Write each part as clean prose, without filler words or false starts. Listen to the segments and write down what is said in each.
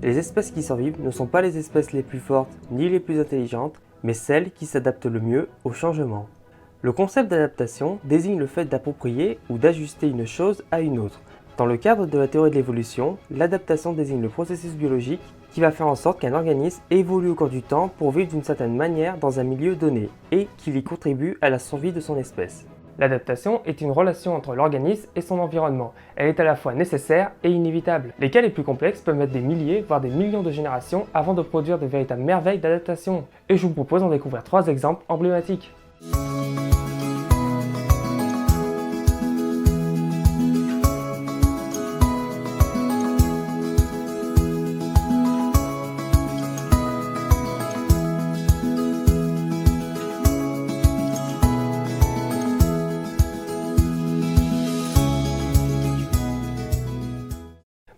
Les espèces qui survivent ne sont pas les espèces les plus fortes ni les plus intelligentes, mais celles qui s'adaptent le mieux au changement. Le concept d'adaptation désigne le fait d'approprier ou d'ajuster une chose à une autre. Dans le cadre de la théorie de l'évolution, l'adaptation désigne le processus biologique qui va faire en sorte qu'un organisme évolue au cours du temps pour vivre d'une certaine manière dans un milieu donné et qu'il y contribue à la survie de son espèce. L'adaptation est une relation entre l'organisme et son environnement. Elle est à la fois nécessaire et inévitable. Les cas les plus complexes peuvent mettre des milliers, voire des millions de générations avant de produire de véritables merveilles d'adaptation. Et je vous propose d'en découvrir 3 exemples emblématiques.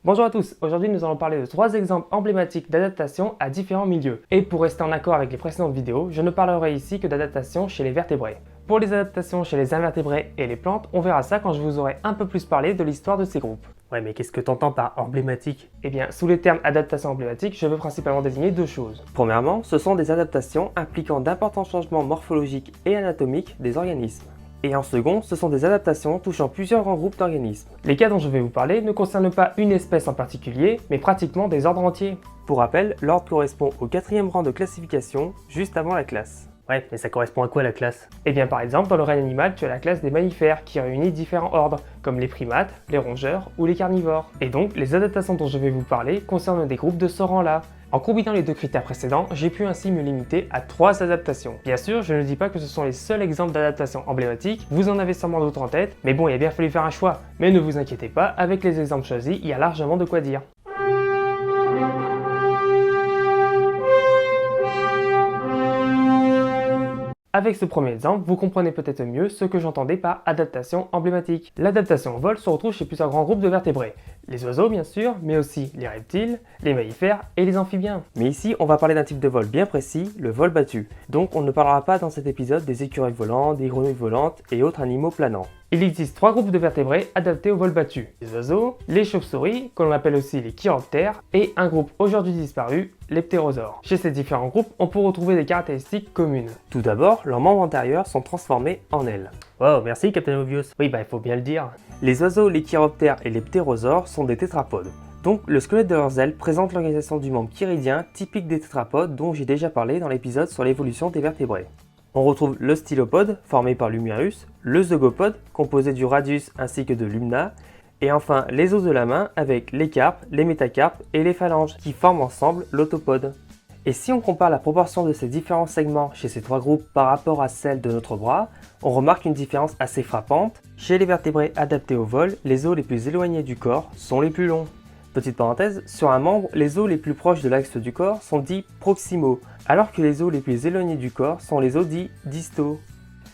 Bonjour à tous, aujourd'hui nous allons parler de 3 exemples emblématiques d'adaptation à différents milieux. Et pour rester en accord avec les précédentes vidéos, je ne parlerai ici que d'adaptation chez les vertébrés. Pour les adaptations chez les invertébrés et les plantes, on verra ça quand je vous aurai un peu plus parlé de l'histoire de ces groupes. Ouais, mais qu'est-ce que t'entends par emblématique? Eh bien, sous les termes adaptation emblématique, je veux principalement désigner 2 choses. Premièrement, ce sont des adaptations impliquant d'importants changements morphologiques et anatomiques des organismes. Et en second, ce sont des adaptations touchant plusieurs grands groupes d'organismes. Les cas dont je vais vous parler ne concernent pas une espèce en particulier, mais pratiquement des ordres entiers. Pour rappel, l'ordre correspond au 4e rang de classification, juste avant la classe. Ouais, mais ça correspond à quoi la classe? Eh bien par exemple, dans le règne animal, tu as la classe des mammifères qui réunit différents ordres, comme les primates, les rongeurs ou les carnivores. Et donc, les adaptations dont je vais vous parler concernent des groupes de ce rang-là. En combinant les 2 critères précédents, j'ai pu ainsi me limiter à 3 adaptations. Bien sûr, je ne dis pas que ce sont les seuls exemples d'adaptations emblématiques, vous en avez sûrement d'autres en tête, mais bon, il a bien fallu faire un choix. Mais ne vous inquiétez pas, avec les exemples choisis, il y a largement de quoi dire. Avec ce premier exemple, vous comprenez peut-être mieux ce que j'entendais par adaptation emblématique. L'adaptation au vol se retrouve chez plusieurs grands groupes de vertébrés. Les oiseaux bien sûr, mais aussi les reptiles, les mammifères et les amphibiens. Mais ici, on va parler d'un type de vol bien précis, le vol battu. Donc on ne parlera pas dans cet épisode des écureuils volants, des grenouilles volantes et autres animaux planants. Il existe 3 groupes de vertébrés adaptés au vol battu. Les oiseaux, les chauves-souris, que l'on appelle aussi les chiroptères, et un groupe aujourd'hui disparu, les ptérosaures. Chez ces différents groupes, on peut retrouver des caractéristiques communes. Tout d'abord, leurs membres antérieurs sont transformés en ailes. Wow, merci Captain Obvious. Oui, il faut bien le dire. Les oiseaux, les chiroptères et les ptérosaures sont des tétrapodes. Donc, le squelette de leurs ailes présente l'organisation du membre chiridien typique des tétrapodes dont j'ai déjà parlé dans l'épisode sur l'évolution des vertébrés. On retrouve le stylopode, formé par l'humérus, le zygopode, composé du radius ainsi que de l'umna, et enfin les os de la main avec les carpes, les métacarpes et les phalanges, qui forment ensemble l'autopode. Et si on compare la proportion de ces différents segments chez ces 3 groupes par rapport à celle de notre bras, on remarque une différence assez frappante. Chez les vertébrés adaptés au vol, les os les plus éloignés du corps sont les plus longs. Petite parenthèse, sur un membre, les os les plus proches de l'axe du corps sont dits proximaux, alors que les os les plus éloignés du corps sont les os dits distaux.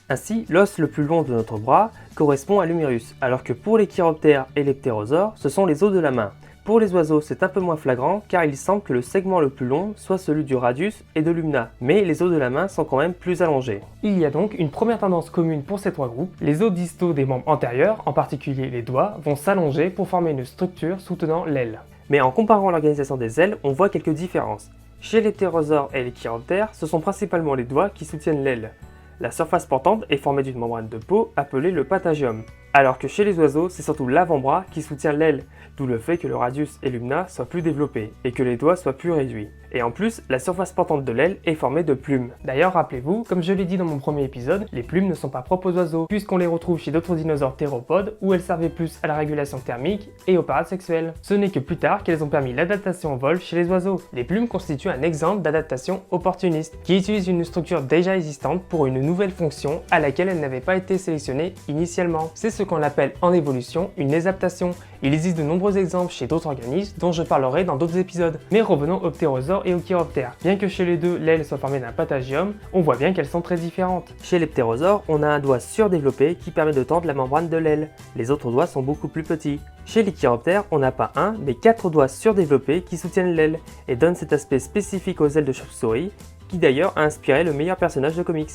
Ainsi, l'os le plus long de notre bras correspond à l'humérus, alors que pour les chiroptères et les ptérosaures, ce sont les os de la main. Pour les oiseaux, c'est un peu moins flagrant car il semble que le segment le plus long soit celui du radius et de l'umna, mais les os de la main sont quand même plus allongés. Il y a donc une première tendance commune pour ces 3 groupes. Les os distaux des membres antérieurs, en particulier les doigts, vont s'allonger pour former une structure soutenant l'aile. Mais en comparant l'organisation des ailes, on voit quelques différences. Chez les ptérosaures et les chiroptères, ce sont principalement les doigts qui soutiennent l'aile. La surface portante est formée d'une membrane de peau appelée le patagium, alors que chez les oiseaux, c'est surtout l'avant-bras qui soutient l'aile, d'où le fait que le radius et l'umna soient plus développés et que les doigts soient plus réduits. Et en plus, la surface portante de l'aile est formée de plumes. D'ailleurs, rappelez-vous, comme je l'ai dit dans mon premier épisode, les plumes ne sont pas propres aux oiseaux, puisqu'on les retrouve chez d'autres dinosaures théropodes où elles servaient plus à la régulation thermique et aux parades sexuelles. Ce n'est que plus tard qu'elles ont permis l'adaptation au vol chez les oiseaux. Les plumes constituent un exemple d'adaptation opportuniste, qui utilise une structure déjà existante pour une nouvelle fonction à laquelle elle n'avait pas été sélectionnée initialement. C'est ce qu'on appelle en évolution une exaptation. Il existe de nombreux exemples chez d'autres organismes dont je parlerai dans d'autres épisodes. Mais revenons aux ptérosaures et aux chiroptères. Bien que chez les deux, l'aile soit formée d'un patagium, on voit bien qu'elles sont très différentes. Chez les ptérosaures, on a un doigt surdéveloppé qui permet de tendre la membrane de l'aile. Les autres doigts sont beaucoup plus petits. Chez les chiroptères, on n'a pas un, mais 4 doigts surdéveloppés qui soutiennent l'aile et donnent cet aspect spécifique aux ailes de chauve-souris, qui d'ailleurs a inspiré le meilleur personnage de comics.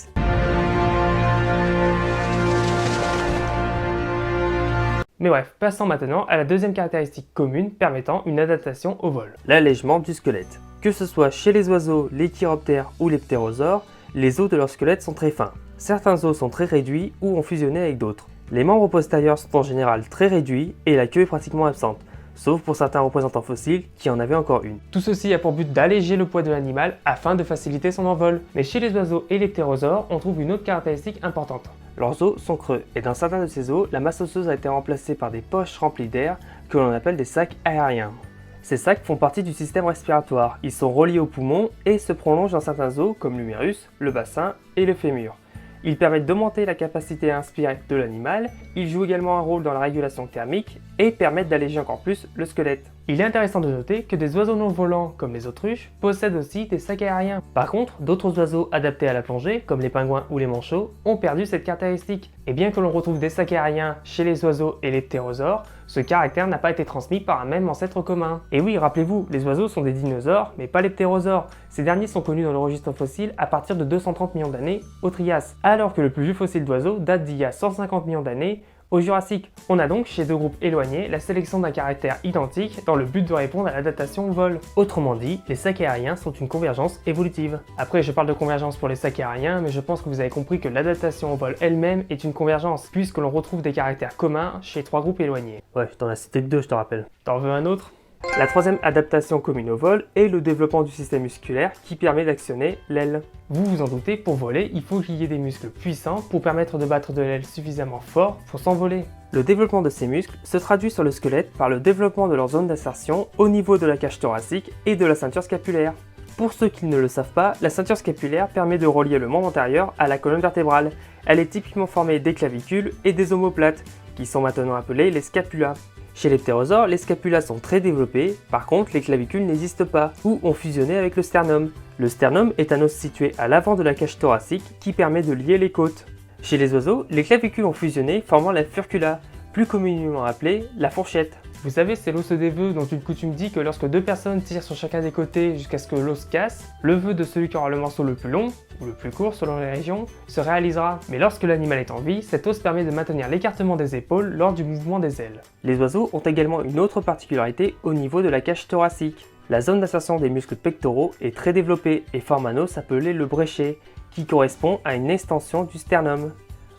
Mais bref, passons maintenant à la deuxième caractéristique commune permettant une adaptation au vol. L'allègement du squelette. Que ce soit chez les oiseaux, les chiroptères ou les ptérosaures, les os de leur squelette sont très fins. Certains os sont très réduits ou ont fusionné avec d'autres. Les membres postérieurs sont en général très réduits et la queue est pratiquement absente, sauf pour certains représentants fossiles qui en avaient encore une. Tout ceci a pour but d'alléger le poids de l'animal afin de faciliter son envol. Mais chez les oiseaux et les ptérosaures, on trouve une autre caractéristique importante. Leurs os sont creux et dans certains de ces os, la masse osseuse a été remplacée par des poches remplies d'air que l'on appelle des sacs aériens. Ces sacs font partie du système respiratoire, ils sont reliés aux poumons et se prolongent dans certains os comme l'humérus, le bassin et le fémur. Ils permettent d'augmenter la capacité à inspirer de l'animal, ils jouent également un rôle dans la régulation thermique et permettent d'alléger encore plus le squelette. Il est intéressant de noter que des oiseaux non volants comme les autruches possèdent aussi des sacs aériens. Par contre, d'autres oiseaux adaptés à la plongée comme les pingouins ou les manchots ont perdu cette caractéristique. Et bien que l'on retrouve des sacs aériens chez les oiseaux et les ptérosaures, ce caractère n'a pas été transmis par un même ancêtre commun. Et oui, rappelez-vous, les oiseaux sont des dinosaures, mais pas les ptérosaures. Ces derniers sont connus dans le registre fossile à partir de 230 millions d'années au Trias, alors que le plus vieux fossile d'oiseaux date d'il y a 150 millions d'années au Jurassique. On a donc chez deux groupes éloignés la sélection d'un caractère identique dans le but de répondre à l'adaptation au vol. Autrement dit, les sacs aériens sont une convergence évolutive. Après, je parle de convergence pour les sacs aériens, mais je pense que vous avez compris que l'adaptation au vol elle-même est une convergence, puisque l'on retrouve des caractères communs chez trois groupes éloignés. Ouais, je t'en ai cité que deux, je te rappelle. T'en veux un autre ? La troisième adaptation commune au vol est le développement du système musculaire qui permet d'actionner l'aile. Vous vous en doutez, pour voler, il faut qu'il y ait des muscles puissants pour permettre de battre de l'aile suffisamment fort pour s'envoler. Le développement de ces muscles se traduit sur le squelette par le développement de leur zone d'insertion au niveau de la cage thoracique et de la ceinture scapulaire. Pour ceux qui ne le savent pas, la ceinture scapulaire permet de relier le membre antérieur à la colonne vertébrale. Elle est typiquement formée des clavicules et des omoplates, qui sont maintenant appelées les scapulas. Chez les ptérosaures, les scapulas sont très développés, par contre les clavicules n'existent pas, ou ont fusionné avec le sternum. Le sternum est un os situé à l'avant de la cage thoracique qui permet de lier les côtes. Chez les oiseaux, les clavicules ont fusionné formant la furcula, plus communément appelée la fourchette. Vous savez, c'est l'os des vœux dont une coutume dit que lorsque deux personnes tirent sur chacun des côtés jusqu'à ce que l'os casse, le vœu de celui qui aura le morceau le plus long, ou le plus court selon les régions, se réalisera. Mais lorsque l'animal est en vie, cet os permet de maintenir l'écartement des épaules lors du mouvement des ailes. Les oiseaux ont également une autre particularité au niveau de la cage thoracique. La zone d'insertion des muscles pectoraux est très développée et forme un os appelé le bréchet, qui correspond à une extension du sternum.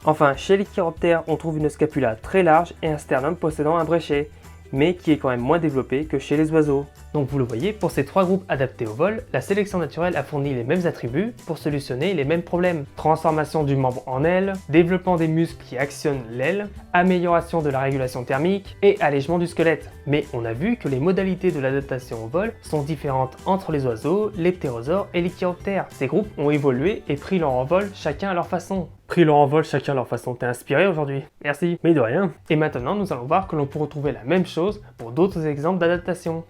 Enfin, chez les chiroptères, on trouve une scapula très large et un sternum possédant un bréchet, mais qui est quand même moins développé que chez les oiseaux. Donc vous le voyez, pour ces trois groupes adaptés au vol, la sélection naturelle a fourni les mêmes attributs pour solutionner les mêmes problèmes. Transformation du membre en aile, développement des muscles qui actionnent l'aile, amélioration de la régulation thermique et allègement du squelette. Mais on a vu que les modalités de l'adaptation au vol sont différentes entre les oiseaux, les ptérosaures et les chiroptères. Ces groupes ont évolué et pris leur envol chacun à leur façon. Pris leur envol chacun à leur façon. T'es inspiré aujourd'hui? Merci. Mais de rien. Et maintenant, nous allons voir que l'on peut retrouver la même chose pour d'autres exemples d'adaptation.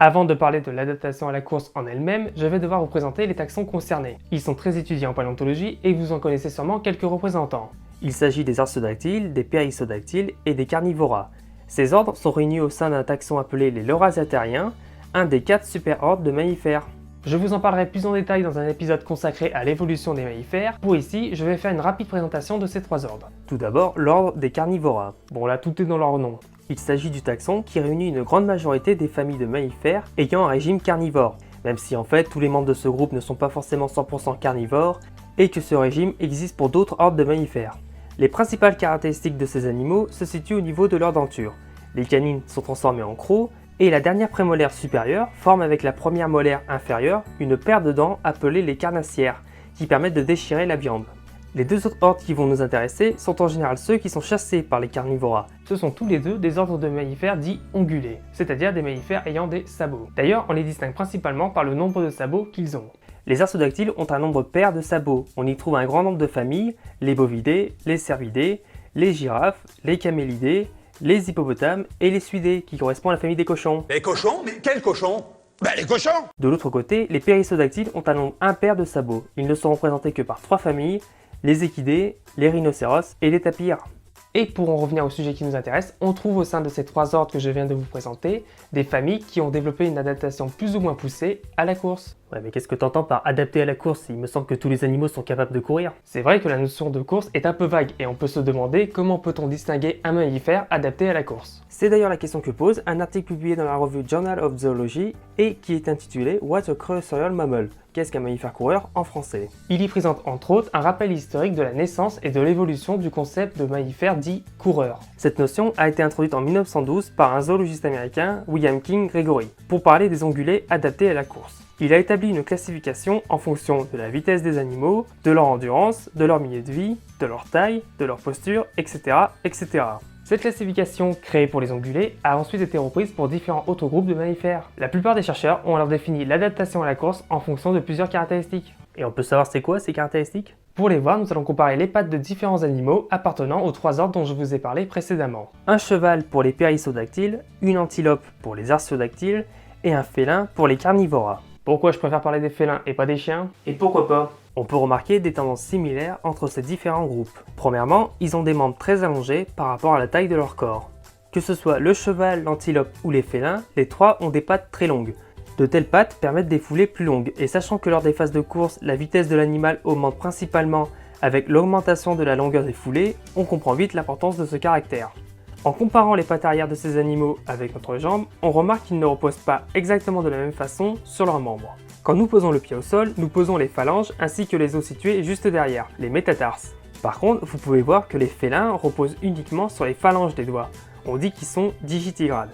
Avant de parler de l'adaptation à la course en elle-même, je vais devoir vous présenter les taxons concernés. Ils sont très étudiés en paléontologie et vous en connaissez sûrement quelques représentants. Il s'agit des artiodactyles, des périssodactyles et des carnivoras. Ces ordres sont réunis au sein d'un taxon appelé les Laurasiatheriens, un des 4 superordres de mammifères. Je vous en parlerai plus en détail dans un épisode consacré à l'évolution des mammifères. Pour ici, je vais faire une rapide présentation de ces 3 ordres. Tout d'abord, l'ordre des carnivoras. Bon là, tout est dans leur nom. Il s'agit du taxon qui réunit une grande majorité des familles de mammifères ayant un régime carnivore, même si en fait tous les membres de ce groupe ne sont pas forcément 100% carnivores et que ce régime existe pour d'autres ordres de mammifères. Les principales caractéristiques de ces animaux se situent au niveau de leur denture. Les canines sont transformées en crocs et la dernière prémolaire supérieure forme avec la première molaire inférieure une paire de dents appelées les carnassières qui permettent de déchirer la viande. Les 2 autres ordres qui vont nous intéresser sont en général ceux qui sont chassés par les carnivoras. Ce sont tous les deux des ordres de mammifères dits ongulés, c'est-à-dire des mammifères ayant des sabots. D'ailleurs, on les distingue principalement par le nombre de sabots qu'ils ont. Les artiodactyles ont un nombre pair de sabots. On y trouve un grand nombre de familles, les bovidés, les cervidés, les girafes, les camélidés, les hippopotames et les suidés, qui correspondent à la famille des cochons. Les cochons? Mais quels cochons? Bah les cochons! De l'autre côté, les périssodactyles ont un nombre impair de sabots. Ils ne sont représentés que par 3 familles, les équidés, les rhinocéros et les tapirs. Et pour en revenir au sujet qui nous intéresse, on trouve au sein de ces 3 ordres que je viens de vous présenter des familles qui ont développé une adaptation plus ou moins poussée à la course. Ouais, mais qu'est-ce que t'entends par adapté à la course? Il me semble que tous les animaux sont capables de courir. C'est vrai que la notion de course est un peu vague et on peut se demander comment peut-on distinguer un mammifère adapté à la course. C'est d'ailleurs la question que pose un article publié dans la revue Journal of Zoology et qui est intitulé What's a Cursorial Mammal? Qu'est-ce qu'un mammifère coureur en français? Il y présente entre autres un rappel historique de la naissance et de l'évolution du concept de mammifère dit coureur. Cette notion a été introduite en 1912 par un zoologiste américain, William King Gregory, pour parler des ongulés adaptés à la course. Il a établi une classification en fonction de la vitesse des animaux, de leur endurance, de leur milieu de vie, de leur taille, de leur posture, etc. etc. Cette classification, créée pour les ongulés, a ensuite été reprise pour différents autres groupes de mammifères. La plupart des chercheurs ont alors défini l'adaptation à la course en fonction de plusieurs caractéristiques. Et on peut savoir c'est quoi ces caractéristiques? Pour les voir, nous allons comparer les pattes de différents animaux appartenant aux 3 ordres dont je vous ai parlé précédemment. Un cheval pour les périssodactyles, une antilope pour les artiodactyles et un félin pour les carnivora. Pourquoi je préfère parler des félins et pas des chiens? Et pourquoi pas? On peut remarquer des tendances similaires entre ces différents groupes. Premièrement, ils ont des membres très allongés par rapport à la taille de leur corps. Que ce soit le cheval, l'antilope ou les félins, les trois ont des pattes très longues. De telles pattes permettent des foulées plus longues, et sachant que lors des phases de course, la vitesse de l'animal augmente principalement avec l'augmentation de la longueur des foulées, on comprend vite l'importance de ce caractère. En comparant les pattes arrière de ces animaux avec notre jambe, on remarque qu'ils ne reposent pas exactement de la même façon sur leurs membres. Quand nous posons le pied au sol, nous posons les phalanges ainsi que les os situés juste derrière, les métatarses. Par contre, vous pouvez voir que les félins reposent uniquement sur les phalanges des doigts. On dit qu'ils sont digitigrades.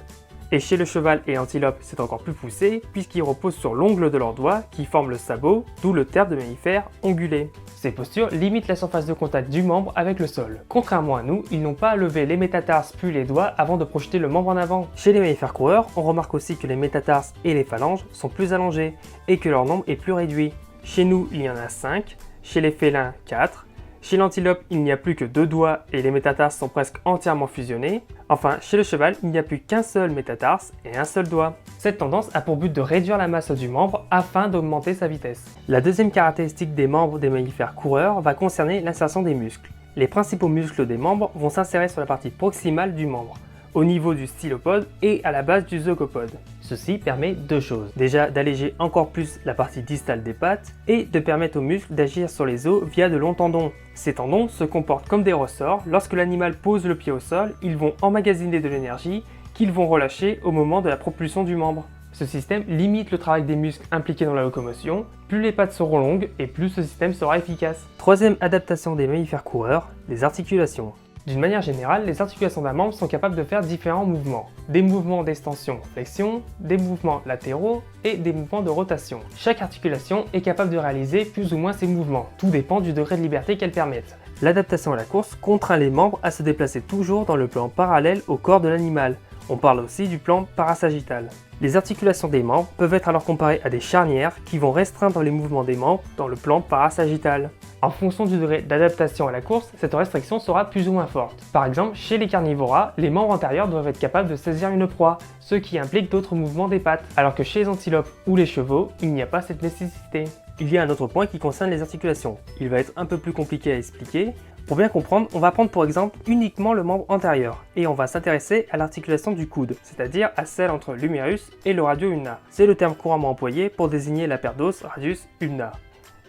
Et chez le cheval et l'antilope, c'est encore plus poussé puisqu'ils reposent sur l'ongle de leurs doigts qui forme le sabot, d'où le terme de mammifère ongulé. Ces postures limitent la surface de contact du membre avec le sol. Contrairement à nous, ils n'ont pas à lever les métatarses puis les doigts avant de projeter le membre en avant. Chez les mammifères coureurs, on remarque aussi que les métatarses et les phalanges sont plus allongés et que leur nombre est plus réduit. Chez nous, il y en a 5, chez les félins 4, chez l'antilope, il n'y a plus que 2 doigts et les métatarses sont presque entièrement fusionnés. Enfin, chez le cheval, il n'y a plus qu'un seul métatarse et un seul doigt. Cette tendance a pour but de réduire la masse du membre afin d'augmenter sa vitesse. La deuxième caractéristique des membres des mammifères coureurs va concerner l'insertion des muscles. Les principaux muscles des membres vont s'insérer sur la partie proximale du membre, au niveau du stylopode et à la base du zygopode. Ceci permet deux choses. Déjà d'alléger encore plus la partie distale des pattes et de permettre aux muscles d'agir sur les os via de longs tendons. Ces tendons se comportent comme des ressorts. Lorsque l'animal pose le pied au sol, ils vont emmagasiner de l'énergie qu'ils vont relâcher au moment de la propulsion du membre. Ce système limite le travail des muscles impliqués dans la locomotion. Plus les pattes seront longues et plus ce système sera efficace. Troisième adaptation des mammifères coureurs, les articulations. D'une manière générale, les articulations d'un membre sont capables de faire différents mouvements. Des mouvements d'extension-flexion, des mouvements latéraux et des mouvements de rotation. Chaque articulation est capable de réaliser plus ou moins ces mouvements, tout dépend du degré de liberté qu'elles permettent. L'adaptation à la course contraint les membres à se déplacer toujours dans le plan parallèle au corps de l'animal. On parle aussi du plan parasagittal. Les articulations des membres peuvent être alors comparées à des charnières qui vont restreindre les mouvements des membres dans le plan parasagittal. En fonction du degré d'adaptation à la course, cette restriction sera plus ou moins forte. Par exemple, chez les carnivoras, les membres antérieurs doivent être capables de saisir une proie, ce qui implique d'autres mouvements des pattes, alors que chez les antilopes ou les chevaux, il n'y a pas cette nécessité. Il y a un autre point qui concerne les articulations. Il va être un peu plus compliqué à expliquer. Pour bien comprendre, on va prendre pour exemple uniquement le membre antérieur et on va s'intéresser à l'articulation du coude, c'est-à-dire à celle entre l'humérus et le radio ulna. C'est le terme couramment employé pour désigner la paire d'os radius ulna.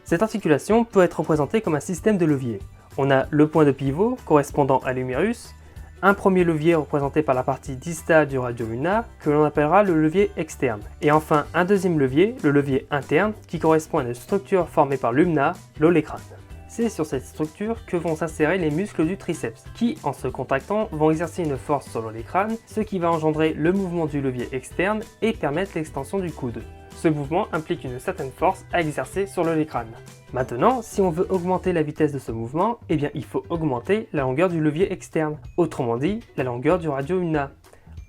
Cette articulation peut être représentée comme un système de levier. On a le point de pivot correspondant à l'humérus, un premier levier représenté par la partie distale du radio ulna que l'on appellera le levier externe, et enfin un deuxième levier, le levier interne, qui correspond à une structure formée par l'ulna, l'olécrane. C'est sur cette structure que vont s'insérer les muscles du triceps, qui, en se contractant, vont exercer une force sur l'olécrane, ce qui va engendrer le mouvement du levier externe et permettre l'extension du coude. Ce mouvement implique une certaine force à exercer sur l'olécrane. Maintenant, si on veut augmenter la vitesse de ce mouvement, eh bien il faut augmenter la longueur du levier externe, autrement dit, la longueur du radio ulna.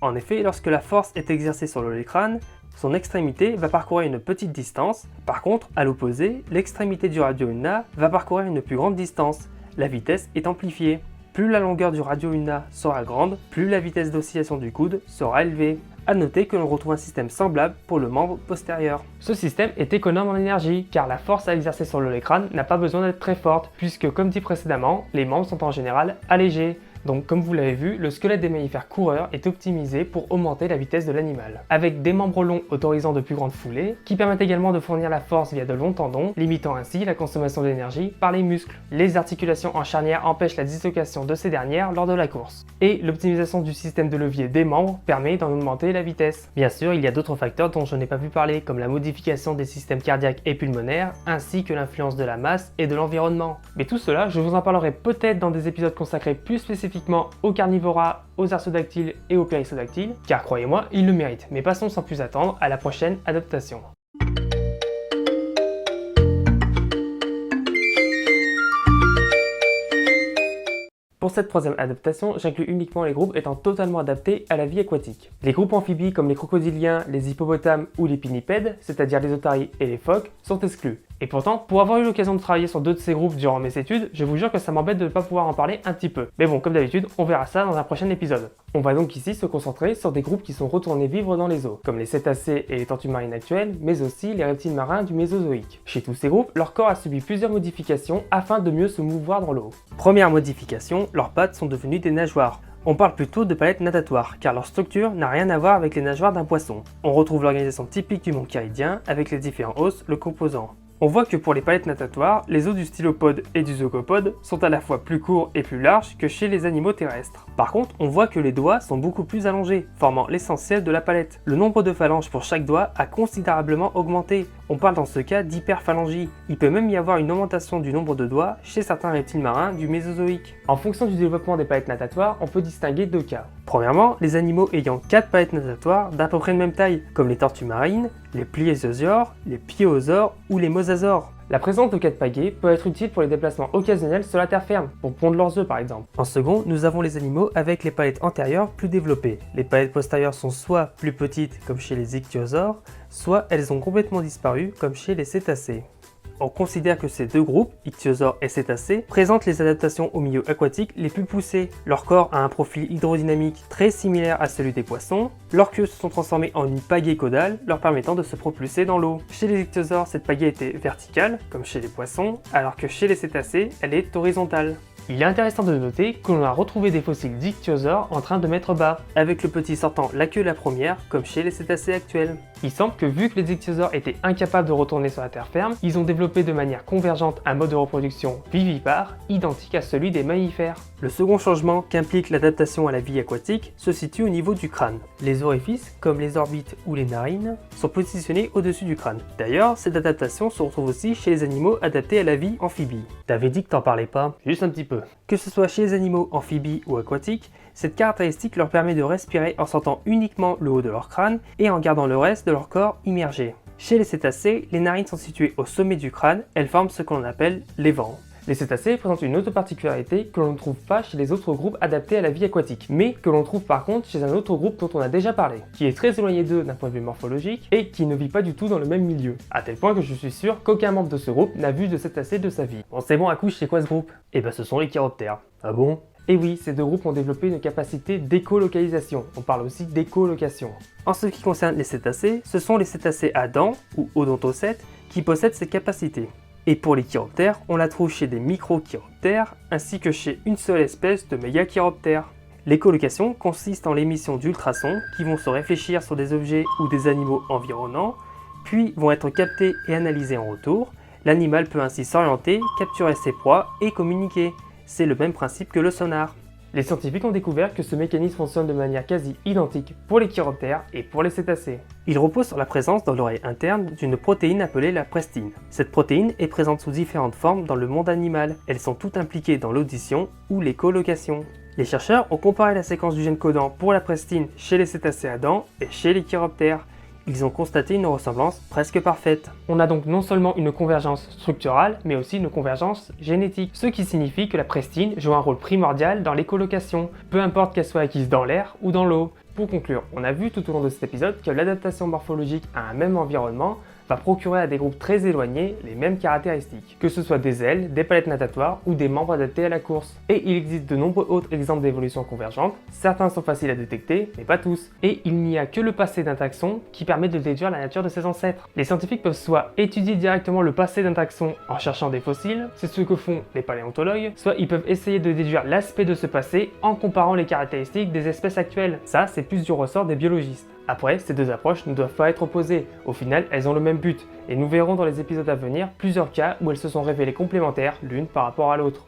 En effet, lorsque la force est exercée sur l'olécrane, son extrémité va parcourir une petite distance. Par contre, à l'opposé, l'extrémité du radio ulna va parcourir une plus grande distance. La vitesse est amplifiée. Plus la longueur du radio ulna sera grande, plus la vitesse d'oscillation du coude sera élevée. A noter que l'on retrouve un système semblable pour le membre postérieur. Ce système est économe en énergie, car la force à exercer sur l'olécrane n'a pas besoin d'être très forte, puisque comme dit précédemment, les membres sont en général allégés. Donc comme vous l'avez vu, le squelette des mammifères coureurs est optimisé pour augmenter la vitesse de l'animal, avec des membres longs autorisant de plus grandes foulées, qui permettent également de fournir la force via de longs tendons, limitant ainsi la consommation d'énergie par les muscles. Les articulations en charnière empêchent la dislocation de ces dernières lors de la course. Et l'optimisation du système de levier des membres permet d'en augmenter la vitesse. Bien sûr, il y a d'autres facteurs dont je n'ai pas pu parler, comme la modification des systèmes cardiaques et pulmonaires, ainsi que l'influence de la masse et de l'environnement. Mais tout cela, je vous en parlerai peut-être dans des épisodes consacrés plus spécifiquement aux carnivora, aux artiodactyles et aux périssodactyles, car croyez-moi, ils le méritent. Mais passons sans plus attendre à la prochaine adaptation. Pour cette troisième adaptation, j'inclus uniquement les groupes étant totalement adaptés à la vie aquatique. Les groupes amphibies comme les crocodiliens, les hippopotames ou les pinnipèdes, c'est-à-dire les otaries et les phoques, sont exclus. Et pourtant, pour avoir eu l'occasion de travailler sur deux de ces groupes durant mes études, je vous jure que ça m'embête de ne pas pouvoir en parler un petit peu. Mais bon, comme d'habitude, on verra ça dans un prochain épisode. On va donc ici se concentrer sur des groupes qui sont retournés vivre dans les eaux, comme les cétacés et les tortues marines actuelles, mais aussi les reptiles marins du Mésozoïque. Chez tous ces groupes, leur corps a subi plusieurs modifications afin de mieux se mouvoir dans l'eau. Première modification, leurs pattes sont devenues des nageoires. On parle plutôt de palettes natatoires, car leur structure n'a rien à voir avec les nageoires d'un poisson. On retrouve l'organisation typique du monde chiridien, avec les différents os le composant. On voit que pour les palettes natatoires, les os du stylopode et du zoocopode sont à la fois plus courts et plus larges que chez les animaux terrestres. Par contre, on voit que les doigts sont beaucoup plus allongés, formant l'essentiel de la palette. Le nombre de phalanges pour chaque doigt a considérablement augmenté. On parle dans ce cas d'hyperphalangie. Il peut même y avoir une augmentation du nombre de doigts chez certains reptiles marins du Mésozoïque. En fonction du développement des palettes natatoires, on peut distinguer deux cas. Premièrement, les animaux ayant 4 palettes natatoires d'à peu près de même taille, comme les tortues marines, les plésiosaures, les pyosaures ou les mosasaures. La présence de 4 pagaies peut être utile pour les déplacements occasionnels sur la terre ferme, pour pondre leurs œufs par exemple. En second, nous avons les animaux avec les palettes antérieures plus développées. Les palettes postérieures sont soit plus petites comme chez les ichthyosaures, soit elles ont complètement disparu comme chez les cétacés. On considère que ces deux groupes, ichthyosaures et cétacés, présentent les adaptations au milieu aquatique les plus poussées. Leur corps a un profil hydrodynamique très similaire à celui des poissons. Leurs queues se sont transformées en une pagaie caudale, leur permettant de se propulser dans l'eau. Chez les ichthyosaures, cette pagaie était verticale, comme chez les poissons, alors que chez les cétacés, elle est horizontale. Il est intéressant de noter que l'on a retrouvé des fossiles d'ichthyosaures en train de mettre bas, avec le petit sortant la queue la première, comme chez les cétacés actuels. Il semble que vu que les ichthyosaures étaient incapables de retourner sur la terre ferme, ils ont développé de manière convergente un mode de reproduction vivipare identique à celui des mammifères. Le second changement qu'implique l'adaptation à la vie aquatique se situe au niveau du crâne. Les orifices, comme les orbites ou les narines, sont positionnés au-dessus du crâne. D'ailleurs, cette adaptation se retrouve aussi chez les animaux adaptés à la vie amphibie. T'avais dit que t'en parlais pas? Juste un petit peu. Que ce soit chez les animaux amphibies ou aquatiques, cette caractéristique leur permet de respirer en sortant uniquement le haut de leur crâne et en gardant le reste de leur corps immergé. Chez les cétacés, les narines sont situées au sommet du crâne, elles forment ce que l'on appelle les vents. Les cétacés présentent une autre particularité que l'on ne trouve pas chez les autres groupes adaptés à la vie aquatique, mais que l'on trouve par contre chez un autre groupe dont on a déjà parlé, qui est très éloigné d'eux d'un point de vue morphologique et qui ne vit pas du tout dans le même milieu, à tel point que je suis sûr qu'aucun membre de ce groupe n'a vu de cétacés de sa vie. Bon, c'est bon, accouche, c'est quoi ce groupe? Eh ben ce sont les chiroptères. Ah bon? Et oui, ces deux groupes ont développé une capacité d'écolocalisation, on parle aussi d'écolocation. En ce qui concerne les cétacés, ce sont les cétacés à dents, ou odontocètes, qui possèdent ces capacités. Et pour les chiroptères, on la trouve chez des microchiroptères, ainsi que chez une seule espèce de mégachiroptères. L'écolocation consiste en l'émission d'ultrasons qui vont se réfléchir sur des objets ou des animaux environnants, puis vont être captés et analysés en retour. L'animal peut ainsi s'orienter, capturer ses proies et communiquer. C'est le même principe que le sonar. Les scientifiques ont découvert que ce mécanisme fonctionne de manière quasi identique pour les chiroptères et pour les cétacés. Il repose sur la présence dans l'oreille interne d'une protéine appelée la prestine. Cette protéine est présente sous différentes formes dans le monde animal. Elles sont toutes impliquées dans l'audition ou l'écholocation. Les chercheurs ont comparé la séquence du gène codant pour la prestine chez les cétacés à dents et chez les chiroptères. Ils ont constaté une ressemblance presque parfaite. On a donc non seulement une convergence structurale, mais aussi une convergence génétique, ce qui signifie que la prestine joue un rôle primordial dans l'écolocation, peu importe qu'elle soit acquise dans l'air ou dans l'eau. Pour conclure, on a vu tout au long de cet épisode que l'adaptation morphologique à un même environnement va procurer à des groupes très éloignés les mêmes caractéristiques, que ce soit des ailes, des palettes natatoires ou des membres adaptés à la course. Et il existe de nombreux autres exemples d'évolution convergente, certains sont faciles à détecter, mais pas tous. Et il n'y a que le passé d'un taxon qui permet de déduire la nature de ses ancêtres. Les scientifiques peuvent soit étudier directement le passé d'un taxon en cherchant des fossiles, c'est ce que font les paléontologues, soit ils peuvent essayer de déduire l'aspect de ce passé en comparant les caractéristiques des espèces actuelles. Ça, c'est plus du ressort des biologistes. Après, ces deux approches ne doivent pas être opposées. Au final, elles ont le même but, et nous verrons dans les épisodes à venir plusieurs cas où elles se sont révélées complémentaires l'une par rapport à l'autre.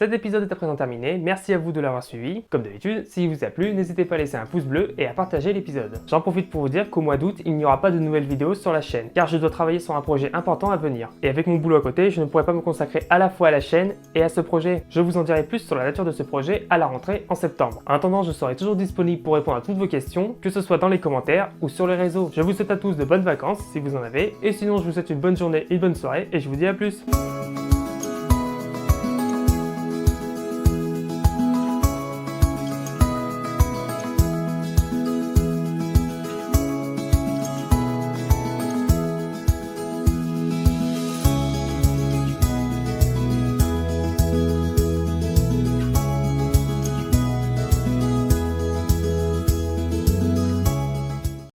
Cet épisode est à présent terminé, merci à vous de l'avoir suivi. Comme d'habitude, s'il vous a plu, n'hésitez pas à laisser un pouce bleu et à partager l'épisode. J'en profite pour vous dire qu'au mois d'août, il n'y aura pas de nouvelles vidéos sur la chaîne, car je dois travailler sur un projet important à venir. Et avec mon boulot à côté, je ne pourrai pas me consacrer à la fois à la chaîne et à ce projet. Je vous en dirai plus sur la nature de ce projet à la rentrée en septembre. En attendant, je serai toujours disponible pour répondre à toutes vos questions, que ce soit dans les commentaires ou sur les réseaux. Je vous souhaite à tous de bonnes vacances si vous en avez, et sinon je vous souhaite une bonne journée et une bonne soirée, et je vous dis à plus.